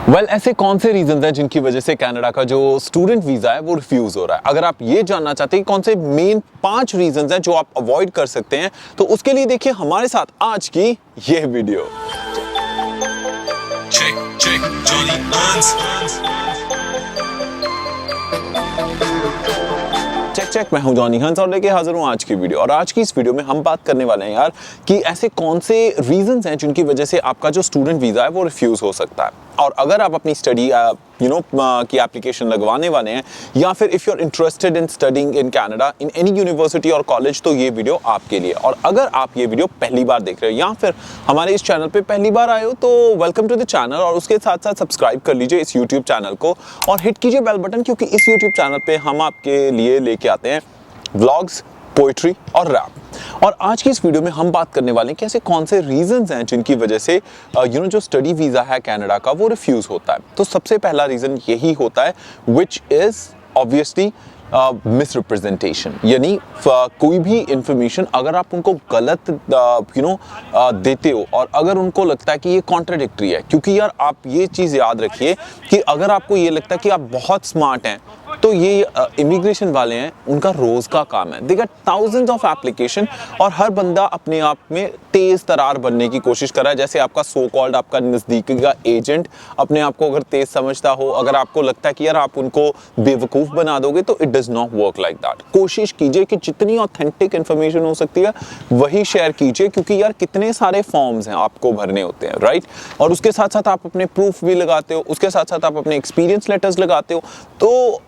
ऐसे कौन से रीजंस हैं जिनकी वजह से कनाडा का जो स्टूडेंट वीजा है वो रिफ्यूज हो रहा है। अगर आप ये जानना चाहते हैं कौन से मेन 5 रीजंस हैं जो आप अवॉइड कर सकते हैं, तो उसके लिए देखिए हमारे साथ आज की ये वीडियो। चेक मैं हूं जॉनी हंस और लेके हाजिर हूं आज की वीडियो। और आज की इस वीडियो में हम बात करने वाले हैं यार कि ऐसे कौन से रीजंस हैं जिनकी वजह से आपका जो स्टूडेंट वीजा है वो रिफ्यूज हो सकता है। और अगर आप अपनी स्टडी की एप्लीकेशन लगवाने वाले हैं, या फिर if you are interested in studying in Canada in any university और कॉलेज, तो ये वीडियो आपके लिए। और अगर आप ये वीडियो पहली बार देख रहे हो या फिर हमारे इस चैनल पे पहली बार आए हो, तो वेलकम टू द चैनल। और उसके साथ साथ सब्सक्राइब कर लीजिए इस यूट्यूब चैनल को और हिट कीजिए बेल बटन, क्योंकि इस यूट्यूब चैनल पे हम आपके लिए लेके आते हैं व्लॉग्स, पोएट्री और रैप। और आज की इस वीडियो में हम बात करने वाले हैं कि ऐसे कौन से रीजंस हैं जिनकी वजह से जो स्टडी वीजा है कनाडा का वो रिफ्यूज होता है। तो सबसे पहला रीजन यही होता है, विच इज ऑब्वियसली मिसरिप्रेजेंटेशन। यानी कोई भी इंफॉर्मेशन अगर आप उनको गलत देते हो और अगर उनको लगता है कि ये कॉन्ट्राडिक्टरी है, क्योंकि यार आप ये चीज़ याद रखिए कि अगर आपको ये लगता है कि आप बहुत स्मार्ट हैं, तो ये इमिग्रेशन वाले हैं, उनका रोज का काम है। They get thousands of application और हर बंदा अपने आप में तेज तरार बनने की कोशिश कर रहा है। जैसे आपका सो कॉल्ड आपका नज़दीकी का एजेंट अपने आप को अगर तेज समझता हो, अगर आपको लगता है कि यार आप उनको बेवकूफ़ बना दोगे, तो it does not work like that. कोशिश कीजिए कि जितनी ऑथेंटिक इन्फॉर्मेशन हो सकती है वही शेयर कीजिए, क्योंकि यार कितने सारे फॉर्म्स हैं आपको भरने होते हैं, राइट। और उसके साथ साथ आप अपने प्रूफ भी लगाते हो, उसके साथ साथ आप अपने एक्सपीरियंस लेटर्स लगाते हो। तो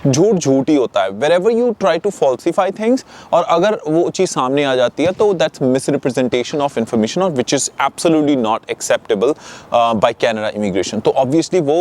झूठ झूठ ही होता है। wherever you try to falsify things, और अगर वो चीज़ सामने आ जाती है तो that's misrepresentation of information, और which is absolutely not acceptable by Canada immigration। तो obviously वो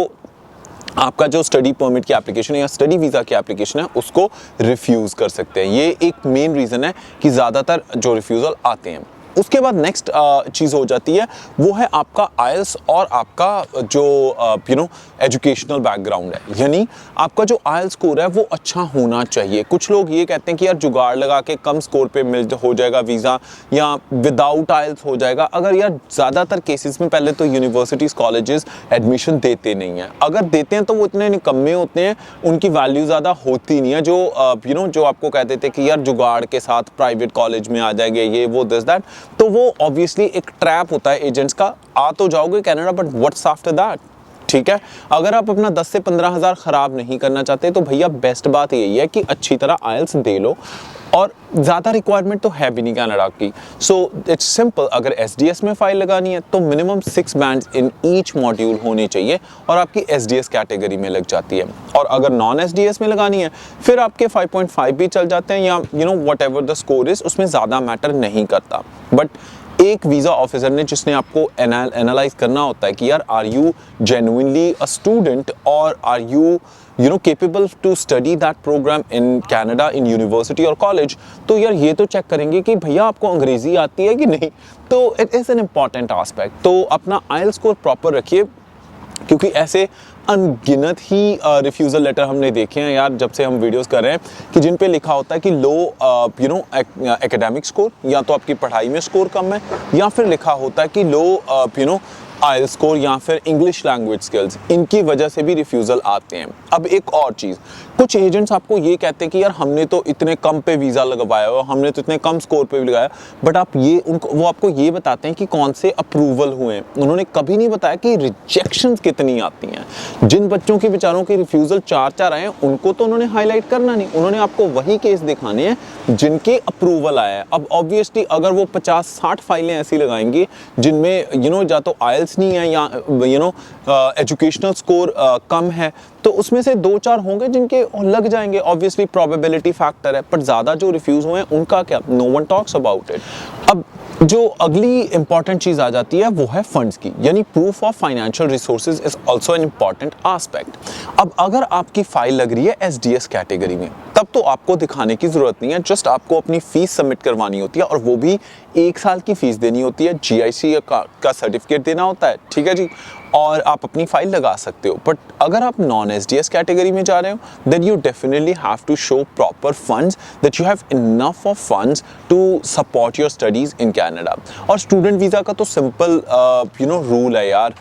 आपका जो स्टडी परमिट की एप्लीकेशन है या स्टडी वीज़ा की एप्लीकेशन है उसको रिफ्यूज़ कर सकते हैं। ये एक मेन रीज़न है कि ज़्यादातर जो रिफ्यूज़ल आते हैं। उसके बाद नेक्स्ट चीज़ हो जाती है, वो है आपका आइल्स और आपका जो एजुकेशनल बैकग्राउंड है। यानी आपका जो आइल्स स्कोर है वो अच्छा होना चाहिए। कुछ लोग ये कहते हैं कि यार जुगाड़ लगा के कम स्कोर पे हो जाएगा वीज़ा, या विदाउट आइल्स हो जाएगा। अगर यार ज़्यादातर केसेस में पहले तो यूनिवर्सिटीज़ कॉलेजेस एडमिशन देते नहीं हैं। अगर देते हैं तो वो इतने निकम्मे होते हैं, उनकी वैल्यू ज़्यादा होती नहीं है। जो आपको कहते थे कि यार जुगाड़ के साथ प्राइवेट कॉलेज में आ जाएंगे, ये वो दिस दैट, तो वो ऑब्वियसली एक ट्रैप होता है एजेंट्स का। आ तो जाओगे Canada, but what's after that, ठीक है। अगर आप अपना 10 से 15 हज़ार ख़राब नहीं करना चाहते, तो भैया बेस्ट बात यही है कि अच्छी तरह आइल्स दे लो। और ज़्यादा रिक्वायरमेंट तो है भी नहीं कनाडा की। So it's simple. अगर एसडीएस में फाइल लगानी है तो minimum 6 bands in each module होने चाहिए और आपकी एसडीएस कैटेगरी में लग जाती है। और अगर नॉन एसडीएस में लगानी है फिर आपके 5.5 भी चल जाते हैं, या what ever the score is, उसमें ज़्यादा मैटर नहीं करता। बट एक वीज़ा ऑफिसर ने जिसने आपको एनालाइज करना होता है कि यार are you genuinely a student, और are you capable to study that program in Canada in university और college, तो यार ये तो चेक करेंगे कि भैया आपको अंग्रेजी आती है कि नहीं। तो it is an important aspect. तो अपना आइल्स स्कोर प्रॉपर रखिए, क्योंकि ऐसे अनगिनत ही रिफ्यूज़ल लेटर हमने देखे हैं यार, जब से हम वीडियोस कर रहे हैं, कि जिन पे लिखा होता है कि लो एकेडमिक स्कोर, या तो आपकी पढ़ाई में स्कोर कम है, या फिर लिखा होता है कि लो आइल्स स्कोर या फिर इंग्लिश लैंग्वेज स्किल्स। इनकी वजह से भी रिफ्यूज़ल आते हैं। अब एक और चीज़, कुछ एजेंट्स आपको ये कहते हैं कि यार हमने तो इतने कम पे वीज़ा लगवाया हो, हमने तो इतने कम स्कोर पे भी लगाया, बट आप वो आपको ये बताते हैं कि कौन से अप्रूवल हुए हैं। उन्होंने कभी नहीं बताया कि रिजेक्शंस कितनी आती हैं। जिन बच्चों के बेचारों की रिफ्यूज़ल 4 आए हैं, उनको तो उन्होंने हाईलाइट करना नहीं, उन्होंने आपको वही केस दिखाने हैं जिनके अप्रूवल आया है। अब ऑब्वियसली अगर वो 50-60 फाइलें ऐसी लगाएंगे जिनमें या तो आइल्स नहीं है या एजुकेशनल स्कोर कम है, तो उसमें से 2-4 होंगे जिनके लग जाएंगे। ऑब्वियसली प्रोबेबिलिटी फैक्टर है, पर ज़्यादा जो रिफ्यूज़ हुए हैं उनका क्या, no one talks about it. अब जो अगली इंपॉर्टेंट चीज़ आ जाती है वो है फंड्स की, यानी proof of financial resources is also an important aspect. अब अगर आपकी फाइल लग रही है एसडीएस कैटेगरी में, तब तो आपको दिखाने की ज़रूरत नहीं है, जस्ट आपको अपनी फ़ीस सबमिट करवानी होती है, और वो भी 1 साल की फ़ीस देनी होती है, जीआईसी का सर्टिफिकेट देना होता है, ठीक है जी। और आप अपनी फाइल लगा सकते हो। बट अगर आप नॉन एसडीएस कैटेगरी में जा रहे हो then you definitely have to show proper funds, that you have enough of funds to support your studies in Canada. और स्टूडेंट वीज़ा का तो सिंपल रूल है यार,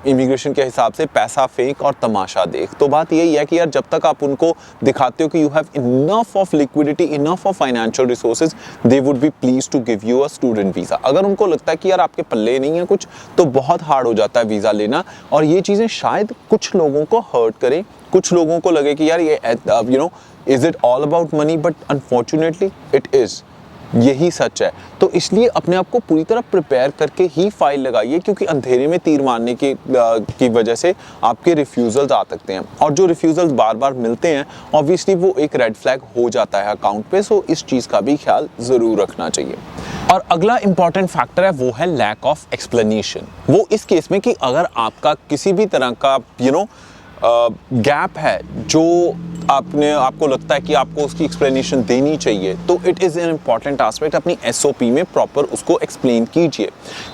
इमिग्रेशन के हिसाब से पैसा फेंक और तमाशा देख। तो बात यही है कि यार जब तक आप उनको दिखाते हो कि you have enough of liquidity, enough of financial resources, they would be please to give you a student visa. अगर उनको लगता है कि यार आपके पल्ले नहीं है कुछ, तो बहुत हार्ड हो जाता है वीज़ा लेना। और ये चीज़ें शायद कुछ लोगों को हर्ट करें, कुछ लोगों को लगे कि यार ये is it all about money, but unfortunately it is, यही सच है। तो इसलिए अपने आप को पूरी तरह प्रिपेयर करके ही फाइल लगाइए, क्योंकि अंधेरे में तीर मारने की वजह से आपके रिफ्यूज़ल्स आ सकते हैं। और जो रिफ्यूज़ल्स बार बार मिलते हैं ऑब्वियसली वो एक रेड फ्लैग हो जाता है अकाउंट पे। सो इस चीज़ का भी ख्याल ज़रूर रखना चाहिए। और अगला इंपॉर्टेंट फैक्टर है वो है लैक ऑफ एक्सप्लेनेशन। वो इस केस में कि अगर आपका किसी भी तरह का गैप है जो आपको लगता है कि आपको उसकी एक्सप्लेनेशन देनी चाहिए, तो it is an important aspect. अपनी एसओपी में प्रॉपर उसको एक्सप्लेन कीजिए।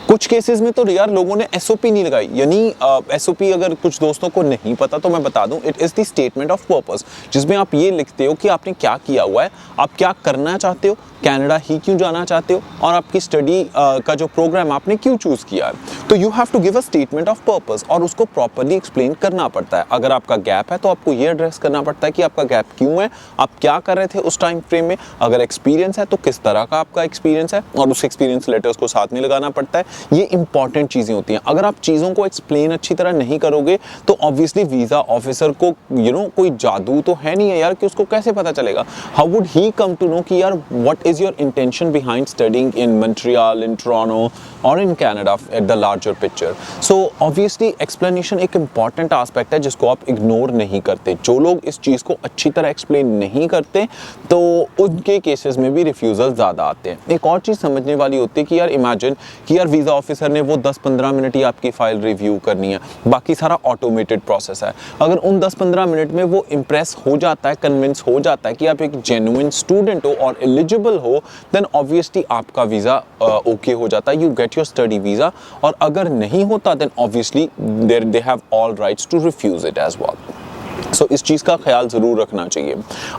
कुछ केसेस में तो यार लोगों ने एसओपी नहीं लगाई, यानी एसओपी अगर कुछ दोस्तों को नहीं पता तो मैं बता दूं, it is the statement of purpose, जिसमें आप ये लिखते हो कि आपने क्या किया हुआ है, आप क्या करना चाहते हो, कनाडा ही क्यों जाना चाहते हो, और आपकी स्टडी का जो प्रोग्राम आपने क्यों चूज़ किया है। तो you have to give a statement of purpose और उसको प्रॉपरली एक्सप्लेन करना पड़ता है। अगर आपका गैप है तो आपको ये एड्रेस करना पड़ता है कि आपका गैप क्यों है, आप क्या कर रहे थे उस टाइम फ्रेम में, अगर एक्सपीरियंस है तो किस तरह का आपका एक्सपीरियंस है, और उस एक्सपीरियंस लेटर्स को साथ में लगाना पड़ता है। ये इंपॉर्टेंट चीज़ें होती हैं। अगर आप चीज़ों को एक्सप्लेन अच्छी तरह नहीं करोगे तो ऑब्वियसली वीज़ा ऑफिसर को कोई जादू तो है नहीं है यार कि उसको कैसे पता चलेगा। How would he come to know कि यार what is your intention behind studying in Montreal, in Toronto or in Canada at the larger picture. So obviously explanation एक important aspect है जिसको आप ignore नहीं करते। जो लोग इस चीज़ को अच्छी तरह explain नहीं करते तो उनके cases में भी refusal ज़्यादा आते हैं। एक और चीज़ समझने वाली होती है कि यार imagine कि यार वीज़ा ऑफिसर ने वो 10-15 मिनट ही आपकी फाइल रिव्यू करनी है, बाकी सारा ऑटोमेटेड प्रोसेस है। अगर उन 10-15 मिनट में वो इम्प्रेस हो जाता है, कन्विंस हो जाता है कि आप एक जेन्युइन स्टूडेंट हो और एलिजिबल हो, देन ऑब्वियसली आपका वीज़ा ओके हो जाता है, you get your study visa. और अगर नहीं होता then obviously they have all rights to refuse it as well. So इस चीज़ का ख्याल ज़रूर रखना चाहिए।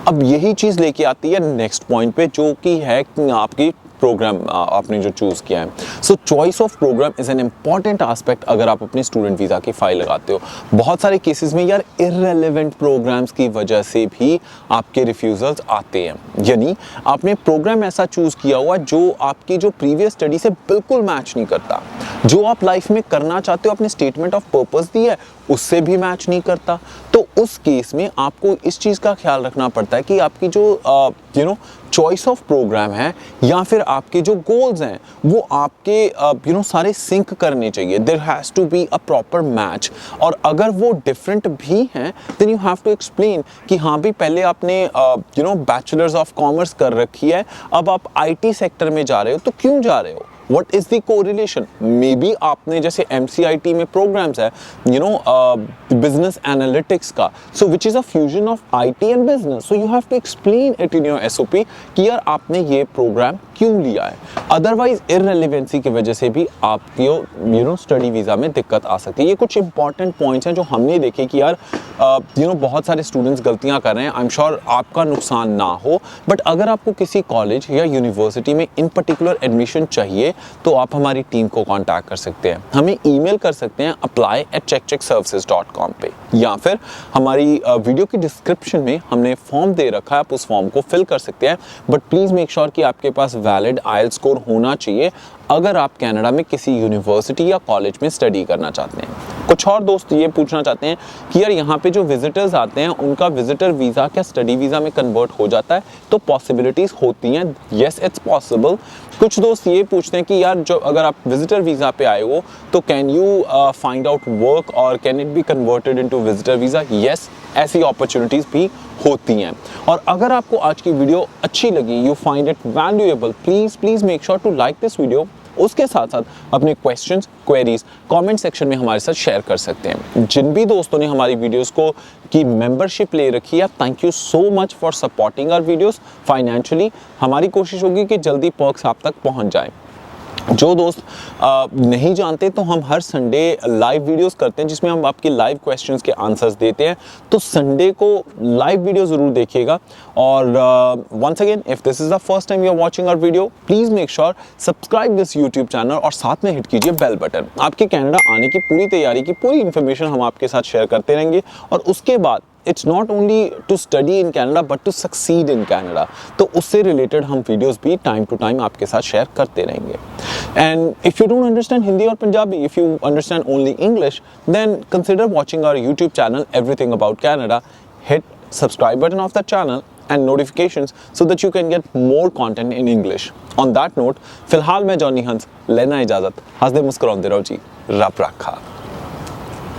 अब यही चीज़ लेके आती है नेक्स्ट पॉइंट पे, जो कि है आपकी प्रोग्राम आपने जो चूज़ किया है। So choice of programme is an important aspect अगर आप अपने स्टूडेंट वीज़ा की फाइल लगाते हो। बहुत सारे केसेस में यार इररेलेवेंट प्रोग्राम्स की वजह से भी आपके रिफ्यूज़ल्स आते हैं, यानी आपने प्रोग्राम ऐसा चूज़ किया हुआ जो आपकी जो प्रीवियस स्टडी से बिल्कुल मैच नहीं करता, जो आप लाइफ में करना चाहते हो अपने स्टेटमेंट ऑफ पर्पस दी है उससे भी मैच नहीं करता। तो उस केस में आपको इस चीज़ का ख्याल रखना पड़ता है कि आपकी जो चॉइस ऑफ प्रोग्राम है या फिर आपके जो गोल्स हैं वो आपके सारे सिंक करने चाहिए। There has to be a proper match. और अगर वो डिफरेंट भी हैं then you have to explain कि हाँ भी पहले आपने बैचलर्स ऑफ कॉमर्स कर रखी है, अब आप आईटी सेक्टर में जा रहे हो, तो क्यों जा रहे हो, What is the correlation? Maybe आपने जैसे MCIT में प्रोग्राम्स है बिजनेस एनालिटिक्स का, so which is a fusion of IT and business, so you have to explain it in your SOP कि यार आपने ये प्रोग्राम क्यों लिया है। अदरवाइज इररेलेवेंसी की वजह से भी आपकी स्टडी वीज़ा में दिक्कत आ सकती है। ये कुछ इंपॉर्टेंट पॉइंट्स हैं जो हमने देखे कि यार बहुत सारे स्टूडेंट्स गलतियां कर रहे हैं। आई एम श्योर आपका नुकसान ना हो, बट अगर आपको किसी कॉलेज या यूनिवर्सिटी में इन पर्टिकुलर एडमिशन चाहिए तो आप हमारी टीम को कांटेक्ट कर सकते हैं, हमें ईमेल कर सकते हैं apply@checkcheckservices.com पे, या फिर हमारी वीडियो की डिस्क्रिप्शन में हमने फॉर्म दे रखा है, आप उस फॉर्म को फिल कर सकते हैं। बट प्लीज़ मेक श्योर कि आपके पास वैलिड IELTS स्कोर होना चाहिए अगर आप कनाडा में किसी यूनिवर्सिटी या कॉलेज में स्टडी करना चाहते हैं। कुछ और दोस्त ये पूछना चाहते हैं कि यार यहाँ पे जो विजिटर्स आते हैं उनका विजिटर वीज़ा क्या स्टडी वीज़ा में कन्वर्ट हो जाता है, तो पॉसिबिलिटीज़ होती हैं, येस इट्स पॉसिबल। कुछ दोस्त ये पूछते हैं कि यार जो अगर आप विजिटर वीज़ा पे आए हो तो can you find out work और can it be converted into visitor visa. Yes, ऐसी अपॉर्चुनिटीज़ भी होती हैं। और अगर आपको आज की वीडियो अच्छी लगी, you find it valuable, please make sure to like this video. उसके साथ साथ अपने क्वेश्चंस, क्वेरीज कमेंट सेक्शन में हमारे साथ शेयर कर सकते हैं। जिन भी दोस्तों ने हमारी वीडियोस को की मेंबरशिप ले रखी है, thank you so much for supporting our videos financially. हमारी कोशिश होगी कि जल्दी पर्क्स आप तक पहुंच जाए। जो दोस्त नहीं जानते, तो हम हर संडे लाइव वीडियोस करते हैं जिसमें हम आपके लाइव क्वेश्चंस के आंसर्स देते हैं। तो संडे को लाइव वीडियो ज़रूर देखिएगा। और once again, if this is the first time you are watching our video, please make sure subscribe this YouTube channel और साथ में हिट कीजिए बेल बटन। आपके कनाडा आने की पूरी तैयारी की पूरी इन्फॉर्मेशन हम आपके साथ शेयर करते रहेंगे। और उसके बाद it's not only to study in Canada but to succeed in Canada, तो उससे रिलेटेड हम वीडियोस भी टाइम टू टाइम आपके साथ शेयर करते रहेंगे। And if you don't understand Hindi और Punjabi, if you understand only English, then consider watching our YouTube channel everything about Canada. Hit subscribe button of that channel and notifications so that you can get more content in English. On that note, फिलहाल मैं Johnny हंस लेना इजाजत। हंसदे मुस्कुराते रहो जी, रब रखा।